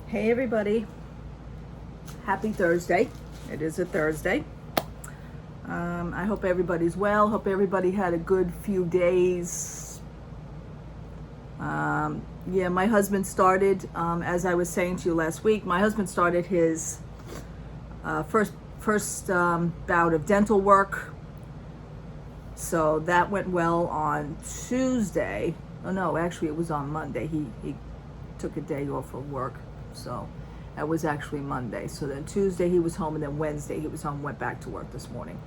Hey everybody, happy Thursday. It is a Thursday. I hope everybody's well. Hope everybody had a good few days. Yeah, my husband started, as I was saying to you last week, my husband started his first bout of dental work. So that went well on Tuesday. Oh no, actually it was on Monday. He took a day off of work. So that was actually Monday. So then Tuesday he was home, and then Wednesday he was home, went back to work this morning.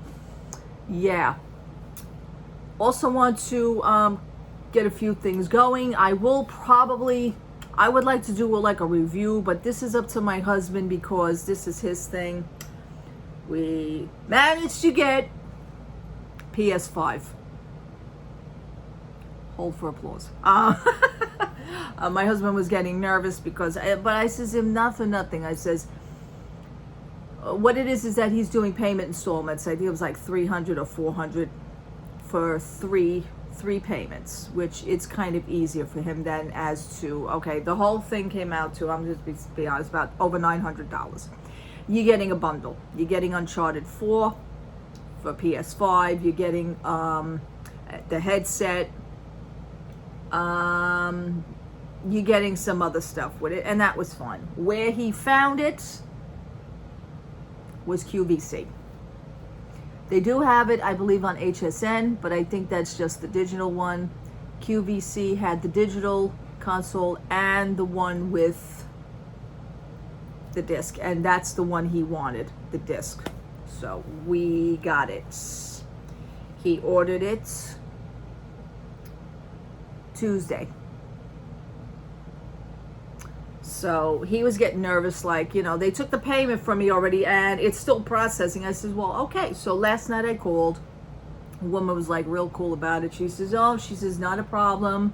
Yeah. Also want to get a few things going. I would like to do like a review, but this is up to my husband because this is his thing. We managed to get PS5. Hold for applause. My husband was getting nervous but I says him not for nothing. I says, what it is that he's doing payment installments. I think it was like 300 or 400 for three payments, which it's kind of easier for him than as to, okay, the whole thing came out to, I'm just be honest, about over $900. You're getting a bundle. You're getting Uncharted 4 for PS5. You're getting the headset. You're getting some other stuff with it, and that was fun. Where he found it was QVC. They do have it, I believe, on HSN, but I think that's just the digital one. QVC had the digital console and the one with the disc, and that's the one he wanted, the disc. So we got it. He ordered it Tuesday. So he was getting nervous, like, they took the payment from me already and it's still processing. I said, well, okay. So last night I called. A woman was like real cool about it. She says, not a problem.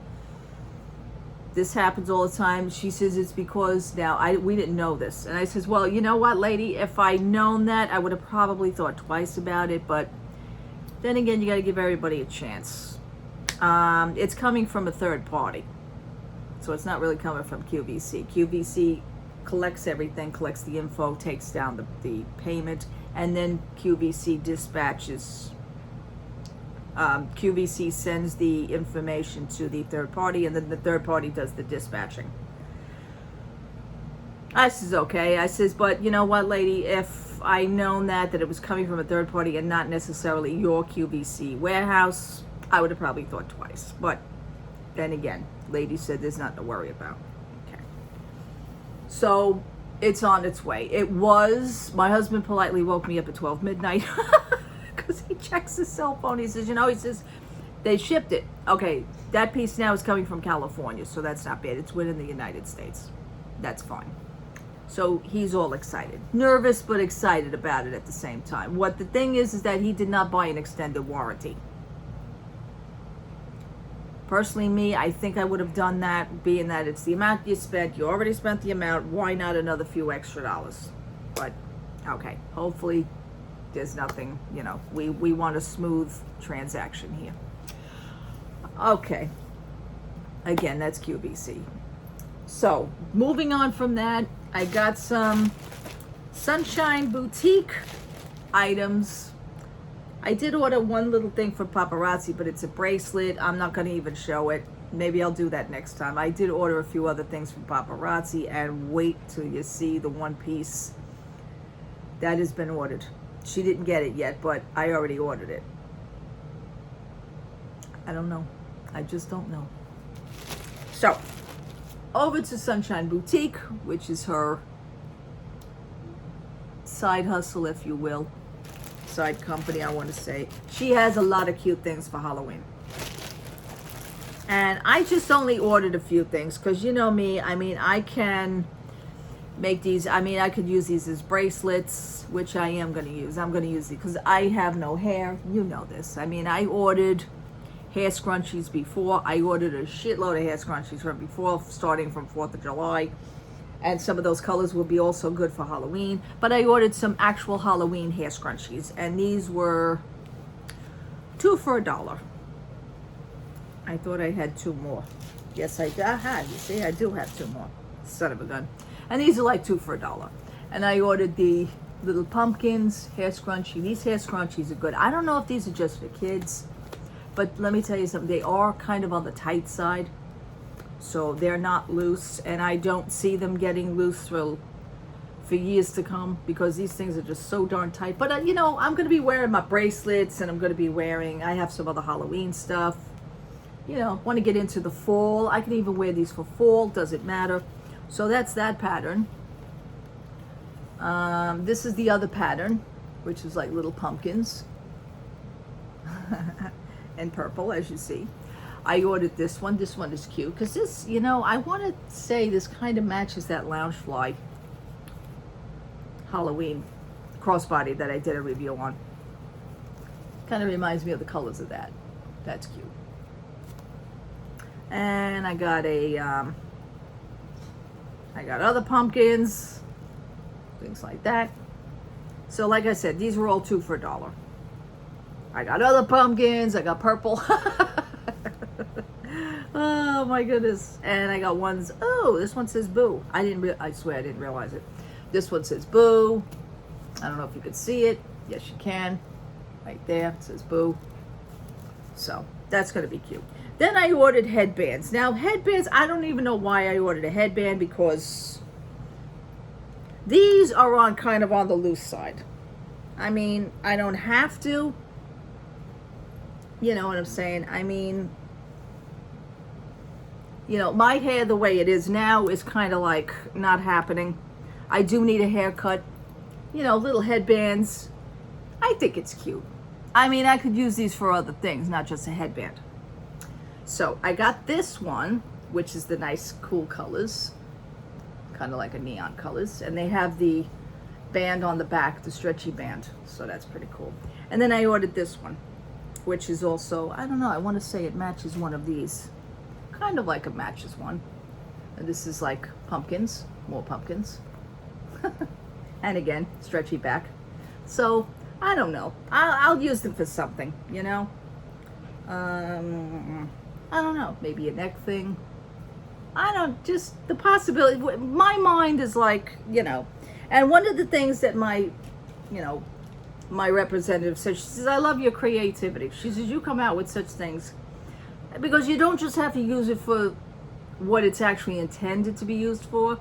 This happens all the time. She says, it's because we didn't know this. And I says, well, you know what, lady, if I'd known that, I would have probably thought twice about it. But then again, you got to give everybody a chance. It's coming from a third party. So it's not really coming from QVC. QVC collects everything, collects the info, takes down the payment, and then QVC dispatches. QVC sends the information to the third party, and then the third party does the dispatching. I says, okay. I says, but you know what, lady, if I known that it was coming from a third party and not necessarily your QVC warehouse, I would have probably thought twice. But then again, lady said there's nothing to worry about. Okay. So it's on its way. My husband politely woke me up at 12 midnight because he checks his cell phone. He says, they shipped it. Okay, that piece now is coming from California, so that's not bad. It's within the United States. That's fine. So he's all excited. Nervous, but excited about it at the same time. What the thing is that he did not buy an extended warranty. Personally, me, I think I would have done that, being that it's the amount you spent. You already spent the amount. Why not another few extra dollars? But, okay, hopefully there's nothing, we want a smooth transaction here. Okay. Again, that's QVC. So, moving on from that, I got some Sunshine Boutique items. I did order one little thing for Paparazzi, but it's a bracelet. I'm not going to even show it. Maybe I'll do that next time. I did order a few other things from Paparazzi, and wait till you see the one piece that has been ordered. She didn't get it yet, but I already ordered it. I don't know. I just don't know. So, over to Sunshine Boutique, which is her side hustle, if you will. Side company, I want to say. She has a lot of cute things for Halloween. And I just only ordered a few things because you know me, I can make these, I could use these as bracelets, which I am going to use. I'm going to use these because I have no hair. You know this. I ordered hair scrunchies before. I ordered a shitload of hair scrunchies from before, starting from 4th of July. And some of those colors will be also good for Halloween. But I ordered some actual Halloween hair scrunchies. And these were 2 for $1. I thought I had 2 more. Yes, I had. You see, I do have 2 more. Son of a gun. And these are like 2 for $1. And I ordered the little pumpkins, hair scrunchie. These hair scrunchies are good. I don't know if these are just for kids, but let me tell you something. They are kind of on the tight side. So they're not loose, and I don't see them getting loose for years to come, because these things are just so darn tight. But you know, I'm going to be wearing my bracelets, and I'm going to be wearing, I have some other Halloween stuff. You know, want to get into the fall. I can even wear these for fall, doesn't matter. So that's that pattern. This is the other pattern, which is like little pumpkins and purple, as you see. I ordered this one. This one is cute because this, you know, I want to say this kind of matches that Loungefly Halloween crossbody that I did a review on. Kind of reminds me of the colors of that. That's cute. And I got I got other pumpkins, things like that. So like I said, these were all 2 for $1. I got other pumpkins. I got purple. Oh my goodness. And I got ones. Oh, this one says boo. I swear I didn't realize it. This one says boo. I don't know if you could see it. Yes, you can. Right there, it says boo. So that's going to be cute. Then I ordered headbands. Now headbands, I don't even know why I ordered a headband, because these are on kind of on the loose side. I mean, I don't have to. You know what I'm saying? I mean, you know, my hair the way it is now is kind of like not happening. I do need a haircut. You know, little headbands. I think it's cute. I mean, I could use these for other things, not just a headband. So I got this one, which is the nice cool colors, kind of like a neon colors. And they have the band on the back, the stretchy band. So that's pretty cool. And then I ordered this one, which is also, I don't know, I want to say it matches one of these. Kind of like it matches one. And this is like pumpkins, more pumpkins. And again, stretchy back. So, I don't know. I'll use them for something, you know? I don't know. Maybe a neck thing. I don't, just the possibility. My mind is like, you know. And one of the things that my, you know, my representative said, she says, I love your creativity. She says, you come out with such things. Because you don't just have to use it for what it's actually intended to be used for.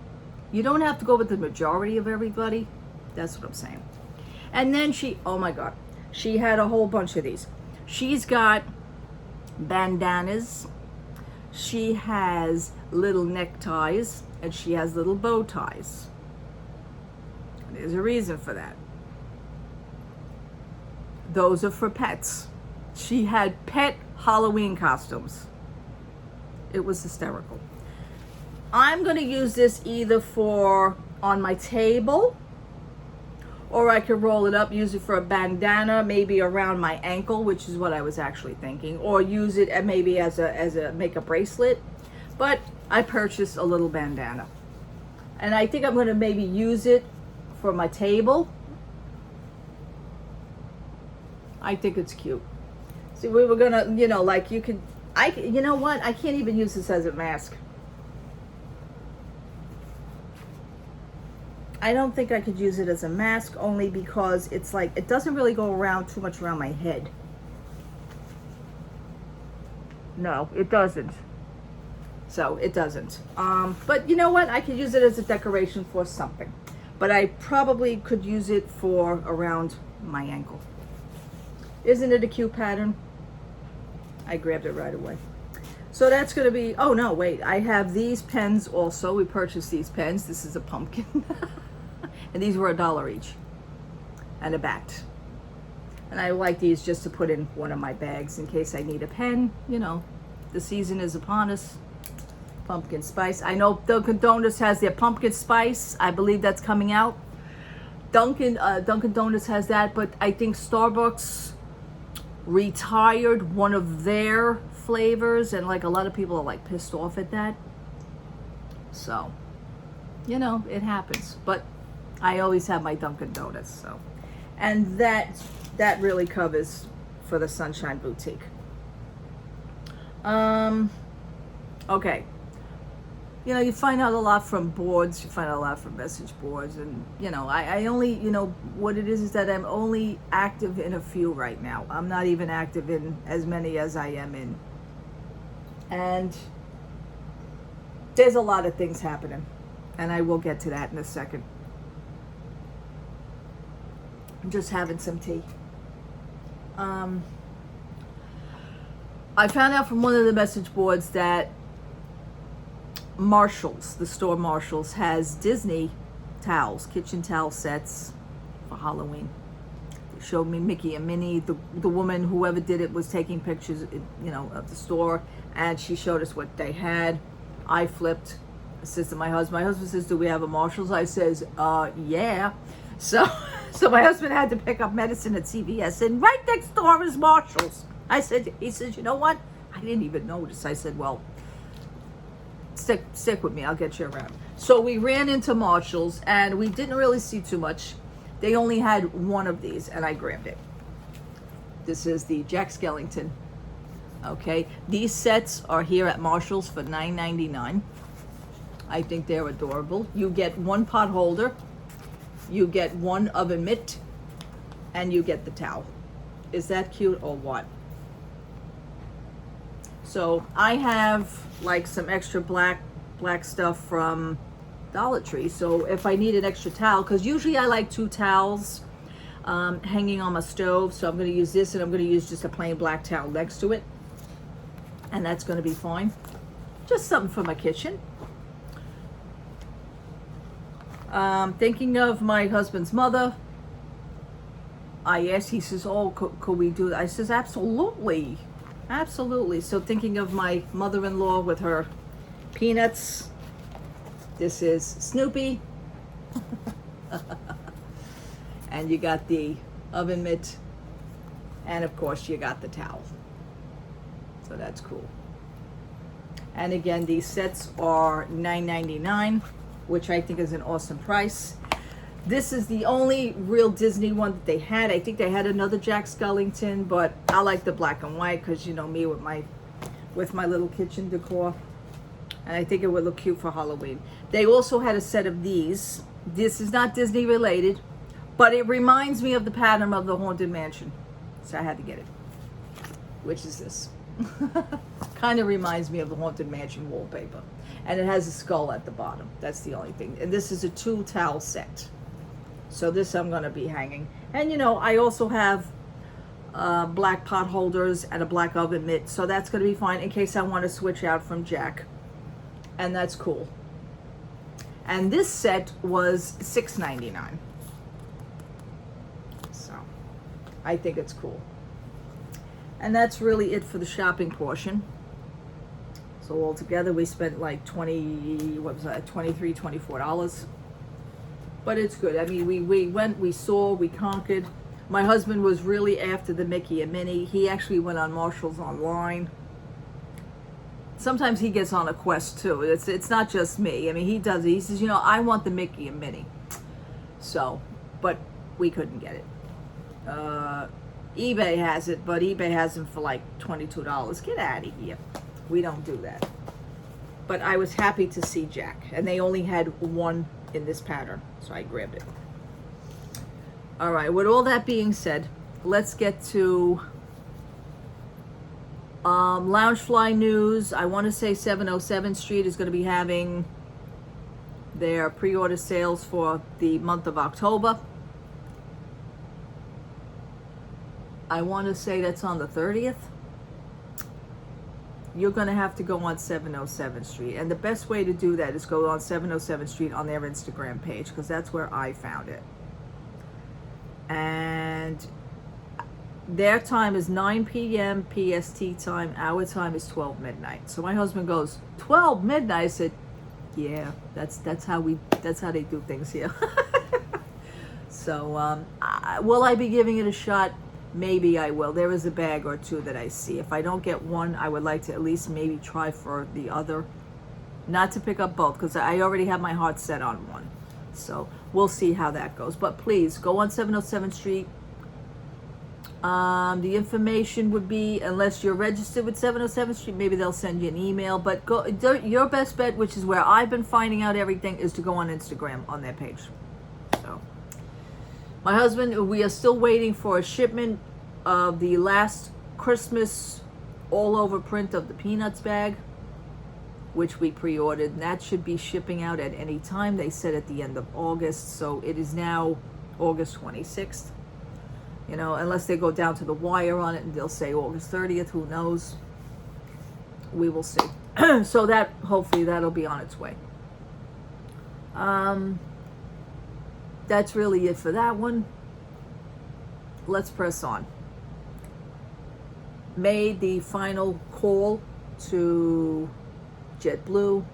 You don't have to go with the majority of everybody. That's what I'm saying. And then she, oh my God, she had a whole bunch of these. She's got bandanas. She has little neckties, and she has little bow ties. There's a reason for that. Those are for pets. She had pet Halloween costumes. It was hysterical. I'm going to use this either for on my table, or I could roll it up, use it for a bandana, maybe around my ankle, which is what I was actually thinking, or use it maybe as a make a bracelet. But I purchased a little bandana, and I think I'm going to maybe use it for my table. I think it's cute. See, we were gonna, you know, like you could, you know what? I can't even use this as a mask. I don't think I could use it as a mask, only because it's like, it doesn't really go around too much around my head. No, it doesn't. So it doesn't. But you know what? I could use it as a decoration for something. But I probably could use it for around my ankle. Isn't it a cute pattern? I grabbed it right away. So that's going to be, oh no, wait. I have these pens also. We purchased these pens. This is a pumpkin. And these were $1 each. And a bat. And I like these just to put in one of my bags in case I need a pen. You know, the season is upon us. Pumpkin spice. I know Dunkin' Donuts has their pumpkin spice. I believe that's coming out. Dunkin' Donuts has that, but I think Starbucks retired one of their flavors, and like a lot of people are like pissed off at that. So, you know, it happens. But I always have my Dunkin' Donuts. So, and that really covers for the Sunshine Boutique. Okay. you know, you find out a lot from boards, you find out a lot from message boards, and, you know, I only, you know, what it is that I'm only active in a few right now. I'm not even active in as many as I am in. And there's a lot of things happening, and I will get to that in a second. I'm just having some tea. I found out from one of the message boards that Marshalls, the store Marshalls, has Disney towels, kitchen towel sets for Halloween. They showed me Mickey and Minnie. The woman, whoever did it, was taking pictures, you know, of the store, and she showed us what they had. I flipped. I says to my husband says, do we have a Marshalls? I says, yeah. So my husband had to pick up medicine at CVS, and right next door is Marshalls. He says, you know what? I didn't even notice. I said, well, stick with me. I'll get you around. So we ran into Marshalls, and we didn't really see too much. They only had one of these, and I grabbed it. This is the Jack Skellington. Okay, these sets are here at Marshalls for $9.99. I think they're adorable. You get one pot holder, you get one oven mitt, and you get the towel. Is that cute or what? So I have like some extra black stuff from Dollar Tree. So if I need an extra towel, because usually I like 2 towels hanging on my stove. So I'm going to use this, and I'm going to use just a plain black towel next to it. And that's going to be fine. Just something for my kitchen. Thinking of my husband's mother, I asked, he says, oh, could we do that? I says, absolutely. Absolutely. So thinking of my mother-in-law with her peanuts. This is Snoopy. And you got the oven mitt. And of course you got the towel. So that's cool. And again, these sets are $9.99, which I think is an awesome price. This is the only real Disney one that they had. I think they had another Jack Skellington, but I like the black and white because, you know, me with my little kitchen decor. And I think it would look cute for Halloween. They also had a set of these. This is not Disney related, but it reminds me of the pattern of the Haunted Mansion. So I had to get it. Which is this. Kind of reminds me of the Haunted Mansion wallpaper. And it has a skull at the bottom. That's the only thing. And this is a 2 towel set. So this I'm going to be hanging. And you know, I also have black pot holders and a black oven mitt. So that's going to be fine in case I want to switch out from Jack. And that's cool. And this set was $6.99. So I think it's cool. And that's really it for the shopping portion. So altogether we spent like $23, $24. But it's good. I mean, we went, we saw, we conquered. My husband was really after the Mickey and Minnie. He actually went on Marshalls online. Sometimes he gets on a quest too. It's not just me. I mean, he does it. He says, you know, I want the Mickey and Minnie. So, but we couldn't get it. eBay has it, but eBay has them for like $22. Get out of here. We don't do that. But I was happy to see Jack, and they only had one in this pattern, so I grabbed it. All right, with all that being said, let's get to Loungefly news. I want to say 707 Street is going to be having their pre-order sales for the month of October. I want to say that's on the 30th. You're going to have to go on 707 Street. And the best way to do that is go on 707 Street on their Instagram page, because that's where I found it. And their time is 9 p.m. PST time. Our time is 12 midnight. So my husband goes, 12 midnight? I said, yeah, that's how they do things here. So will I be giving it a shot? Maybe I will. There is a bag or two that I see. If I don't get one, I would like to at least maybe try for the other. Not to pick up both, because I already have my heart set on one. So we'll see how that goes. But please, go on 707 Street. The information would be, unless you're registered with 707th Street, maybe they'll send you an email. But your best bet, which is where I've been finding out everything, is to go on Instagram on their page. So, my husband, we are still waiting for a shipment of the last Christmas all-over print of the Peanuts bag, which we pre-ordered. And that should be shipping out at any time. They said at the end of August, so it is now August 26th. You know, unless they go down to the wire on it and they'll say August 30th, who knows? We will see. So that, hopefully that'll be on its way. That's really it for that one. Let's press on. Made the final call to JetBlue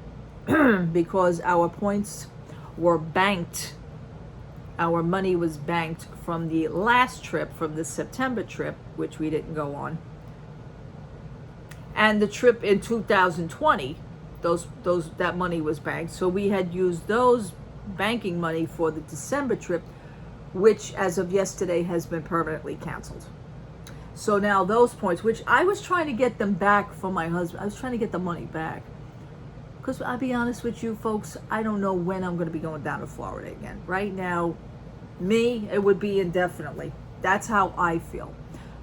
because our points were banked. Our money was banked from the last trip, from the September trip, which we didn't go on, and the trip in 2020. That money was banked, so we had used those banking money for the December trip, which as of yesterday has been permanently canceled. So now those points, which I was trying to get them back from my husband, I was trying to get the money back. Because I'll be honest with you folks, I don't know when I'm going to be going down to Florida again. Right now, it would be indefinitely. That's how I feel.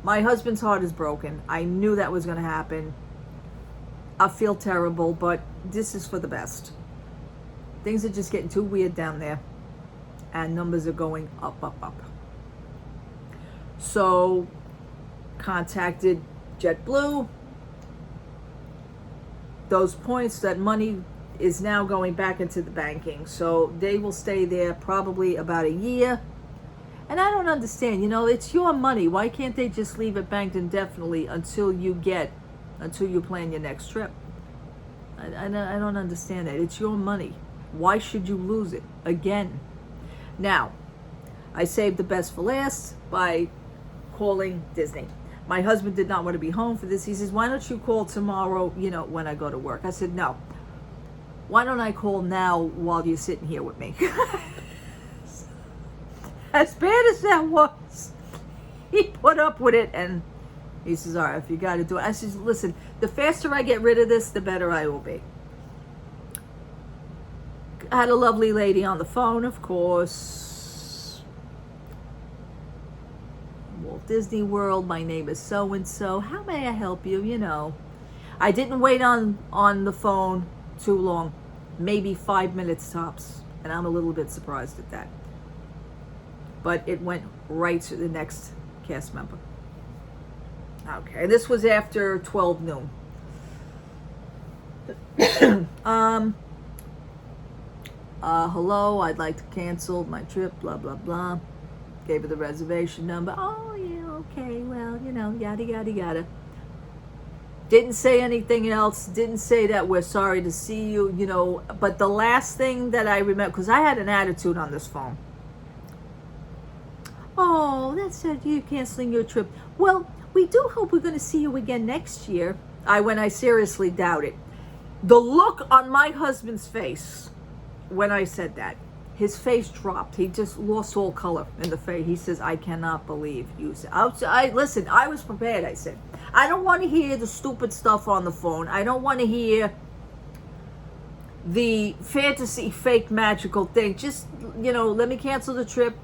My husband's heart is broken. I knew that was going to happen. I feel terrible, but this is for the best. Things are just getting too weird down there. And numbers are going up, up, up. So, contacted JetBlue. Those points, that money is now going back into the banking. So they will stay there probably about a year. And I don't understand, it's your money. Why can't they just leave it banked indefinitely until you plan your next trip? I don't understand that. It's your money. Why should you lose it again? Now, I saved the best for last by calling Disney. My husband did not want to be home for this. He says, why don't you call tomorrow, when I go to work? I said, no. Why don't I call now while you're sitting here with me? As bad as that was, he put up with it, and he says, all right, if you got to do it. I says, listen, the faster I get rid of this, the better I will be. I had a lovely lady on the phone, of course. Walt Disney World, my name is so-and-so. How may I help you? I didn't wait on the phone too long. Maybe 5 minutes tops. And I'm a little bit surprised at that. But it went right to the next cast member. Okay, this was after 12 noon. Hello, I'd like to cancel my trip, blah, blah, blah. Gave her the reservation number. Oh, yeah, okay, well, yada, yada, yada. Didn't say anything else. Didn't say that we're sorry to see you, But the last thing that I remember, because I had an attitude on this phone. Oh, that's it. You're canceling your trip. Well, we do hope we're going to see you again next year. I seriously doubt it. The look on my husband's face when I said that, his face dropped. He just lost all color in the face. He says, I cannot believe you said. Listen, I was prepared, I said. I don't want to hear the stupid stuff on the phone. I don't want to hear the fantasy, fake, magical thing. Just, let me cancel the trip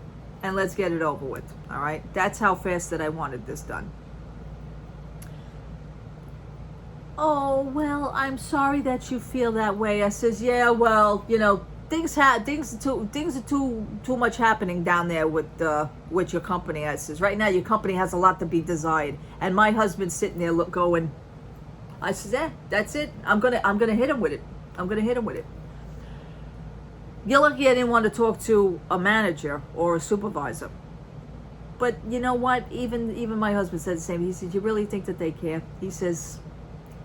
and let's get it over with. All right? That's how fast that I wanted this done. Oh, well, I'm sorry that you feel that way. I says, yeah, well, things are too much happening down there with your company. I says, right now your company has a lot to be desired, and my husband's sitting there going. I says, that's it. I'm gonna hit him with it. You're lucky I didn't want to talk to a manager or a supervisor. But you know what? Even my husband said the same. He said, you really think that they care? He says,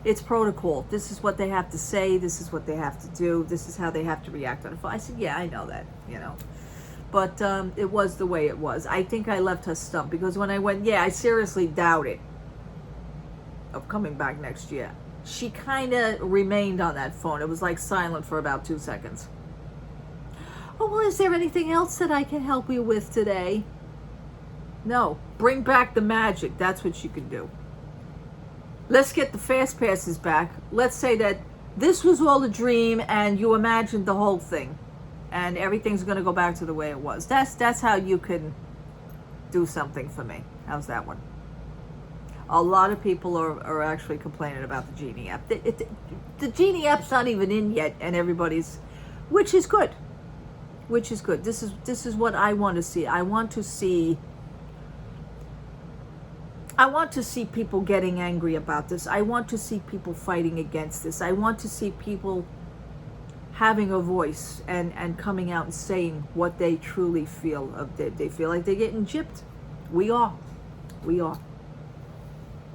it's protocol. This is what they have to say. This is what they have to do. This is how they have to react on the phone. I said, yeah, I know that, But it was the way it was. I think I left her stumped because when I went, I seriously doubt it of coming back next year. She kind of remained on that phone. It was like silent for about 2 seconds. Oh, well, is there anything else that I can help you with today? No, bring back the magic. That's what you can do. Let's get the fast passes back. Let's say that this was all a dream and you imagined the whole thing and everything's going to go back to the way it was. That's how you can do something for me. How's that one? A lot of people are actually complaining about the Genie app. The Genie app's not even in yet, and everybody's, which is good. Which is good. This is what I want to see. I want to see people getting angry about this. I want to see people fighting against this. I want to see people having a voice and coming out and saying what they truly feel. They feel like they're getting gypped. We are.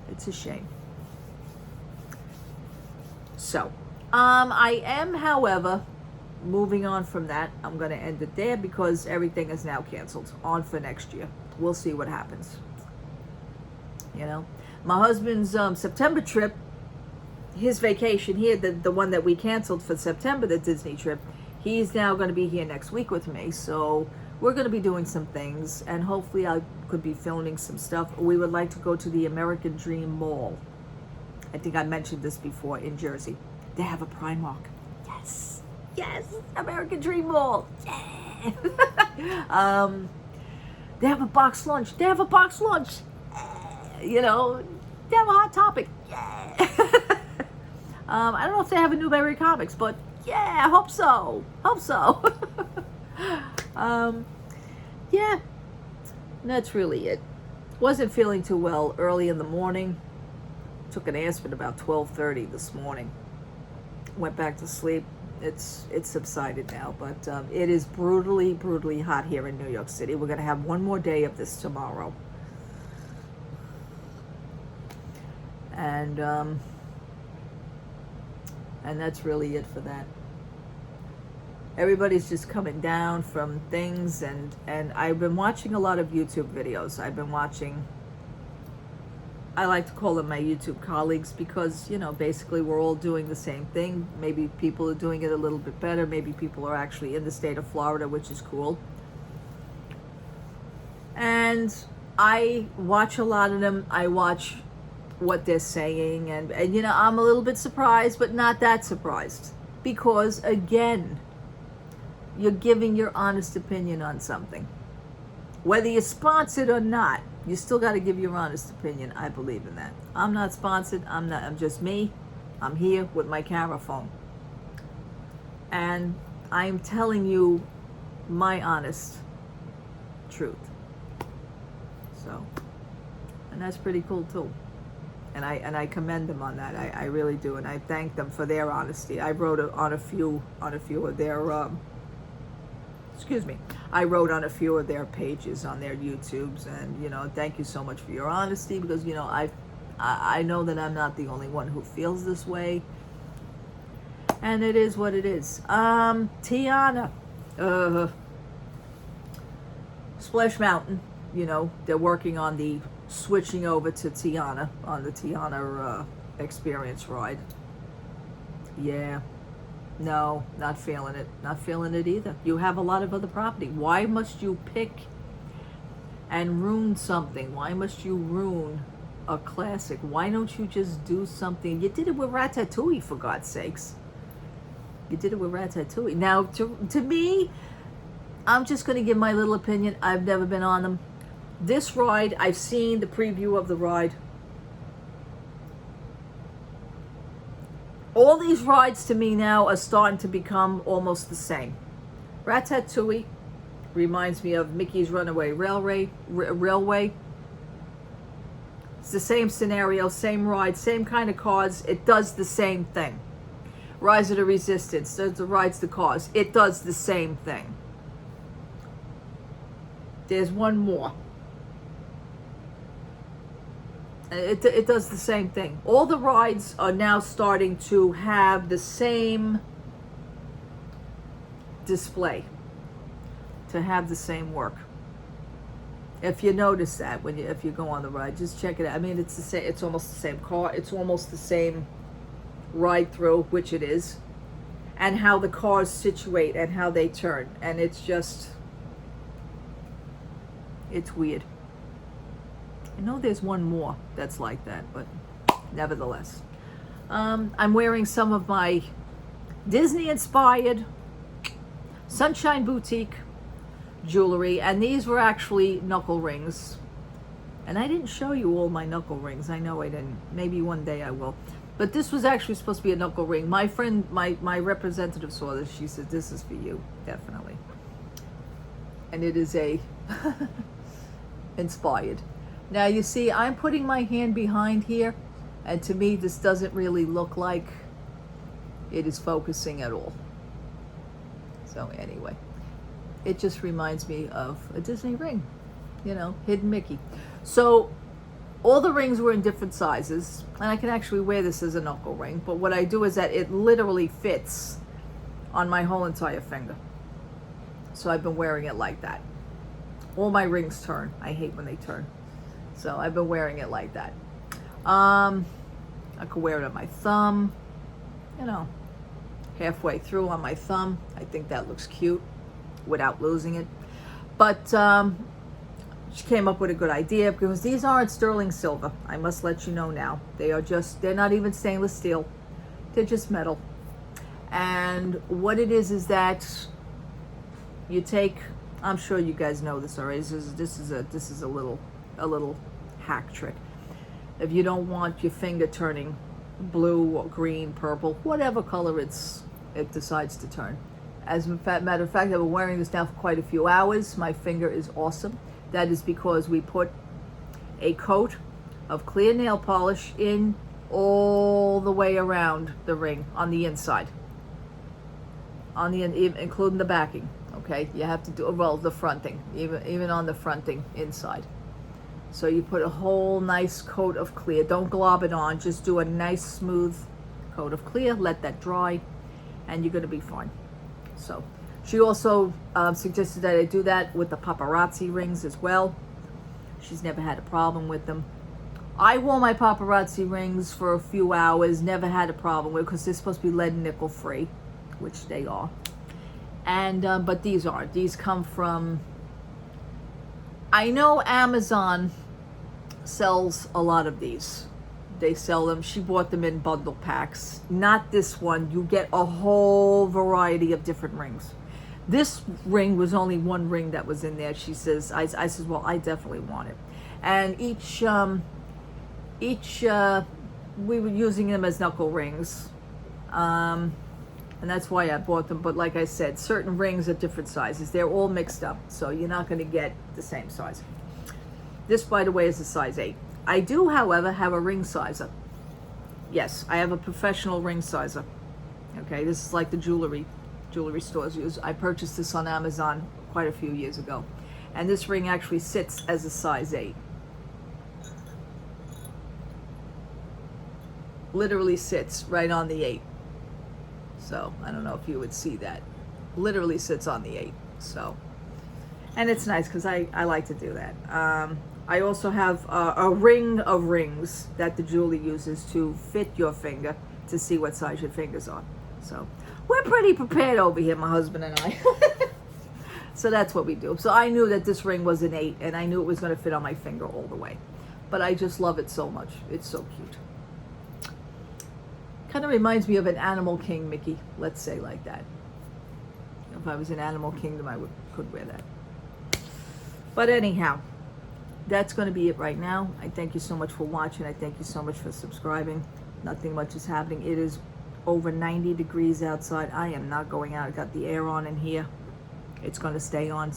It's a shame. So, I am, however, moving on from that. I'm going to end it there because everything is now canceled. On for next year. We'll see what happens. You know, my husband's September trip, his vacation here, the one that we canceled for September, the Disney trip, he's now going to be here next week with me. So we're going to be doing some things, and hopefully I could be filming some stuff. We would like to go to the American Dream Mall. I think I mentioned this before, in Jersey. They have a Primark. Yes, American Dream Mall. Yeah. They have a box lunch. You know, they have a Hot Topic. Yeah. I don't know if they have a Newberry Comics, but yeah, I hope so. Yeah, that's really it. Wasn't feeling too well early in the morning. Took an aspirin about 12:30 this morning. Went back to sleep. It's subsided now, but it is brutally hot here in New York City. We're gonna have one more day of this tomorrow. And that's really it for that. Everybody's just coming down from things, and I've been watching a lot of YouTube videos. I like to call them my YouTube colleagues because, you know, basically we're all doing the same thing. Maybe people are doing it a little bit better. Maybe people are actually in the state of Florida, which is cool. And I watch a lot of them. I watch what they're saying, and you know, I'm a little bit surprised, but not that surprised, because again, you're giving your honest opinion on something. Whether you're sponsored or not, you still got to give your honest opinion. I believe in that. I'm not sponsored. I'm just me. I'm here with my camera phone, and I'm telling you my honest truth. So, and that's pretty cool too. And I commend them on that. I really do, and I thank them for their honesty. I wrote on a few of their I wrote on a few of their pages on their YouTubes, and you know, thank you so much for your honesty, because you know, I know that I'm not the only one who feels this way, and it is what it is. Tiana, Splash Mountain, you know, they're working on the switching over to Tiana on the Tiana experience ride. Yeah, no, not feeling it either. You have a lot of other property. Why must you pick and ruin something? Why must you ruin a classic? Why don't you just do something? You did it with Ratatouille, for God's sakes. You did it with Ratatouille. Now, to me, I'm just going to give my little opinion. I've never been on them. This ride, I've seen the preview of the ride. All these rides to me now are starting to become almost the same. Ratatouille reminds me of Mickey's Runaway Railway. It's the same scenario, same ride, same kind of cars. It does the same thing. Rise of the Resistance, rides the cars. It does the same thing. There's one more. It does the same thing. All the rides are now starting to have the same display, to have the same work. If you notice that if you go on the ride, just check it out. I mean, it's the same. It's almost the same car. It's almost the same ride through, which it is, and how the cars situate and how they turn, and it's weird. I know there's one more that's like that, but nevertheless. I'm wearing some of my Disney-inspired Sunshine Boutique jewelry, and these were actually knuckle rings. And I didn't show you all my knuckle rings. I know I didn't. Maybe one day I will. But this was actually supposed to be a knuckle ring. My friend, my representative saw this. She said, this is for you, definitely. And it is a inspired. Now you see, I'm putting my hand behind here, and to me this doesn't really look like it is focusing at all. So anyway, it just reminds me of a Disney ring, you know, Hidden Mickey. So all the rings were in different sizes, and I can actually wear this as a knuckle ring, but what I do is that it literally fits on my whole entire finger. So I've been wearing it like that. All my rings turn. I hate when they turn. So I've been wearing it like that. I could wear it on my thumb, you know, halfway through on my thumb. I think that looks cute without losing it. But she came up with a good idea, because these aren't sterling silver. I must let you know now. They're not even stainless steel. They're just metal. And what it is that you take, I'm sure you guys know this already. This is a little hack trick. If you don't want your finger turning blue or green, purple, whatever color it decides to turn. As a matter of fact, I've been wearing this now for quite a few hours. My finger is awesome. That is because we put a coat of clear nail polish in all the way around the ring on the inside, including the backing. Okay, you have to do, well, the fronting, even on the fronting inside. So you put a whole nice coat of clear. Don't glob it on. Just do a nice smooth coat of clear. Let that dry, and you're going to be fine. So she also suggested that I do that with the Paparazzi Rings as well. She's never had a problem with them. I wore my Paparazzi Rings for a few hours. Never had a problem with it, because they're supposed to be lead and nickel free, which they are. And but these aren't. These come from, I know Amazon sells a lot of these. They sell them. She bought them in bundle packs. Not this one. You get a whole variety of different rings. This ring was only one ring that was in there. She says, I says, well, I definitely want it. And each we were using them as knuckle rings. And that's why I bought them. But like I said, certain rings are different sizes. They're all mixed up, so you're not going to get the same size. This, by the way, is a size 8. I do, however, have a ring sizer. Yes, I have a professional ring sizer. Okay, this is like the jewelry stores use. I purchased this on Amazon quite a few years ago. And this ring actually sits as a size 8. Literally sits right on the 8. So I don't know if you would see that. Literally sits on the 8. So, and it's nice because I like to do that. I also have a ring of rings that the jeweler uses to fit your finger to see what size your fingers are. So we're pretty prepared over here, my husband and I. So that's what we do. So I knew that this ring was an 8, and I knew it was going to fit on my finger all the way. But I just love it so much. It's so cute. Kind of reminds me of an Animal King Mickey, let's say like that. If I was in Animal Kingdom, I could wear that. But anyhow, that's going to be it right now. I thank you so much for watching. I thank you so much for subscribing. Nothing much is happening. It is over 90 degrees outside. I am not going out. I got the air on in here. It's going to stay on.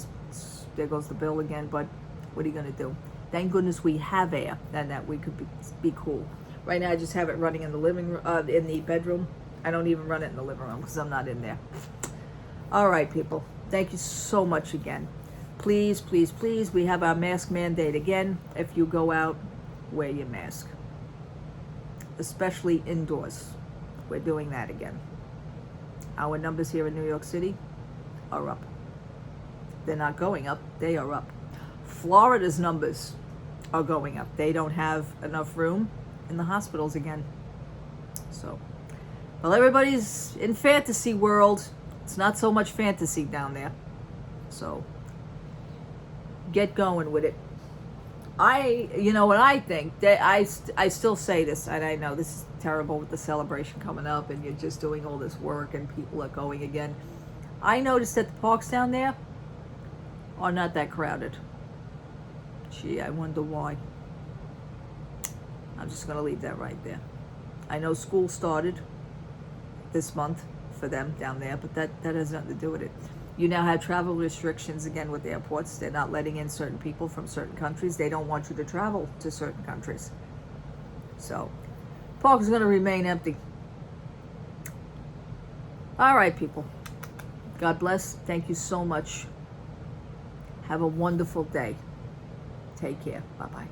There goes the bill again, but what are you going to do? Thank goodness we have air and that we could be cool. Right now I just have it running in the living room, in the bedroom. I don't even run it in the living room because I'm not in there. All right, people. Thank you so much again. Please, please, please, we have our mask mandate again. If you go out, wear your mask. Especially indoors. We're doing that again. Our numbers here in New York City are up. They're not going up, they are up. Florida's numbers are going up. They don't have enough room in the hospitals again. So, well, everybody's in fantasy world. It's not so much fantasy down there. So, get going with it. You know what I think? That I still say this, and I know this is terrible with the celebration coming up, and you're just doing all this work, and people are going again. I noticed that the parks down there are not that crowded. Gee, I wonder why. I'm just going to leave that right there. I know school started this month for them down there, but that has nothing to do with it. You now have travel restrictions again with airports. They're not letting in certain people from certain countries. They don't want you to travel to certain countries. So, park is going to remain empty. All right, people. God bless. Thank you so much. Have a wonderful day. Take care. Bye-bye.